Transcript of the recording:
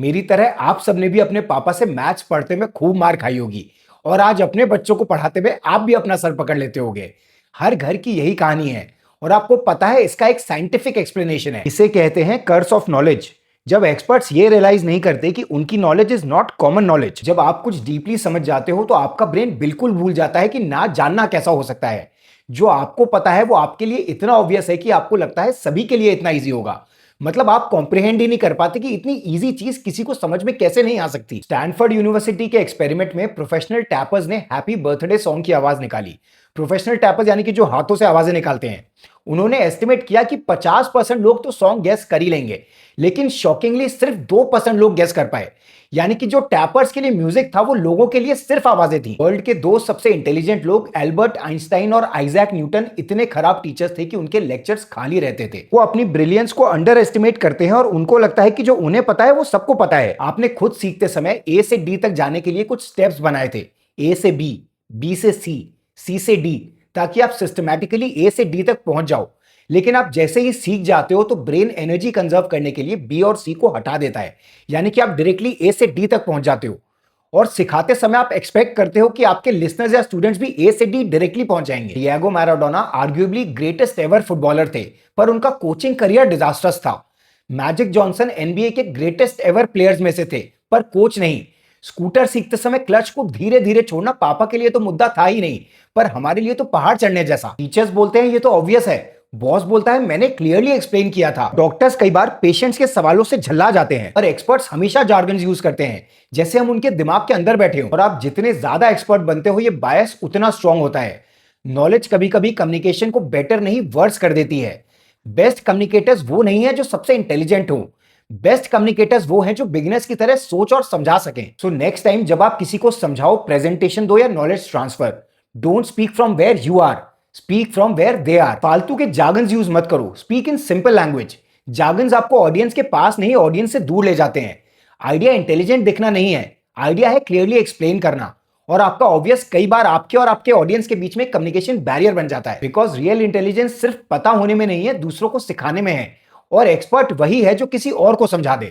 मेरी तरह आप सबने भी अपने पापा से मैथ्स पढ़ते में खूब मार खाई होगी और आज अपने बच्चों को पढ़ाते हुए आप भी अपना सर पकड़ लेते होगे। हर घर की यही कहानी है और आपको पता है इसका एक साइंटिफिक एक्सप्लेनेशन है। इसे कहते हैं कर्स ऑफ नॉलेज। जब एक्सपर्ट्स ये रियलाइज नहीं करते कि उनकी knowledge is not common knowledge. जब आप कुछ डीपली समझ जाते हो तो आपका ब्रेन बिल्कुल भूल जाता है कि ना जानना कैसा हो सकता है। जो आपको पता है वो आपके लिए इतना ऑब्वियस है कि आपको लगता है सभी के लिए इतना ईजी होगा। मतलब आप कॉम्प्रिहेंड ही नहीं कर पाते कि इतनी इजी चीज किसी को समझ में कैसे नहीं आ सकती। स्टैनफोर्ड यूनिवर्सिटी के एक्सपेरिमेंट में प्रोफेशनल टैपर्स ने हैप्पी बर्थडे सॉन्ग की आवाज निकाली। प्रोफेशनल टैपर्स यानी कि जो हाथों से आवाजें निकालते हैं। उन्होंने एस्टिमेट किया कि 50% लोग तो सॉन्ग गेस कर ही लेंगे, लेकिन शॉकिंगली सिर्फ 2% लोग गेस कर पाए। यानी कि जो टैपर्स के लिए म्यूजिक था वो लोगों के लिए सिर्फ आवाजें थी। वर्ल्ड के दो सबसे इंटेलिजेंट लोग एल्बर्ट आइंस्टाइन और आइजैक न्यूटन इतने खराब टीचर्स थे कि उनके लेक्चर्स खाली रहते थे। वो अपनी ब्रिलियंस को अंडर एस्टिमेट करते हैं और उनको लगता है कि जो उन्हें पता है वो सबको पता है। आपने खुद सीखते समय ए से डी तक जाने के लिए कुछ स्टेप्स बनाए थे, ए से बी, बी से सी से डी, ताकि आप सिस्टमैटिकली ए से डी तक पहुंच जाओ। लेकिन आप जैसे ही सीख जाते हो तो ब्रेन एनर्जी कंजर्व करने के लिए बी और सी को हटा देता है, यानी कि आप डायरेक्टली ए से डी तक पहुंच जाते हो। और सिखाते समय आप एक्सपेक्ट करते हो कि आपके लिसनर्स या स्टूडेंट्स भी ए से डी डायरेक्टली पहुंच जाएंगे। Diego Maradona arguably greatest ever footballer थे, पर उनका कोचिंग करियर डिजास्टर्स था। मैजिक जॉनसन एनबीए के ग्रेटेस्ट एवर प्लेयर्स में से थे, पर कोच नहीं। स्कूटर सीखते समय क्लच को धीरे धीरे छोड़ना पापा के लिए तो मुद्दा था ही नहीं, पर हमारे लिए तो पहाड़ चढ़ने जैसा। टीचर्स बोलते हैं ये तो ऑब्वियस है, बॉस बोलता है मैंने क्लियरली एक्सप्लेन किया था। डॉक्टर्स कई बार पेशेंट्स के सवालों से झल्ला जाते हैं, और एक्सपर्ट्स हमेशा जार्गन यूज करते हैं जैसे हम उनके दिमाग के अंदर बैठे हो। और आप जितने ज्यादा एक्सपर्ट बनते हो ये बायस उतना स्ट्रांग होता है। नॉलेज कभी कभी कम्युनिकेशन को बेटर नहीं वर्स कर देती है। बेस्ट कम्युनिकेटर्स वो नहीं है जो सबसे इंटेलिजेंट हो, बेस्ट कम्युनिकेटर्स वो हैं जो बिगिनर्स की तरह सोच और समझा सकें। सो नेक्स्ट टाइम जब आप किसी को समझाओ, प्रेजेंटेशन दो या knowledge transfer, don't speak from where you are, speak from where they are. फालतू के जार्गन्स यूज मत करो, speak in simple language. Jargons आपको ऑडियंस के पास नहीं, ऑडियंस से दूर ले जाते हैं। आइडिया इंटेलिजेंट दिखना नहीं है, आइडिया है क्लियरली एक्सप्लेन करना। और आपका ऑब्वियस कई बार आपके और आपके ऑडियंस के बीच में कम्युनिकेशन बैरियर बन जाता है, बिकॉज रियल इंटेलिजेंस सिर्फ पता होने में नहीं है, दूसरों को सिखाने में है। और एक्सपर्ट वही है जो किसी और को समझा दे।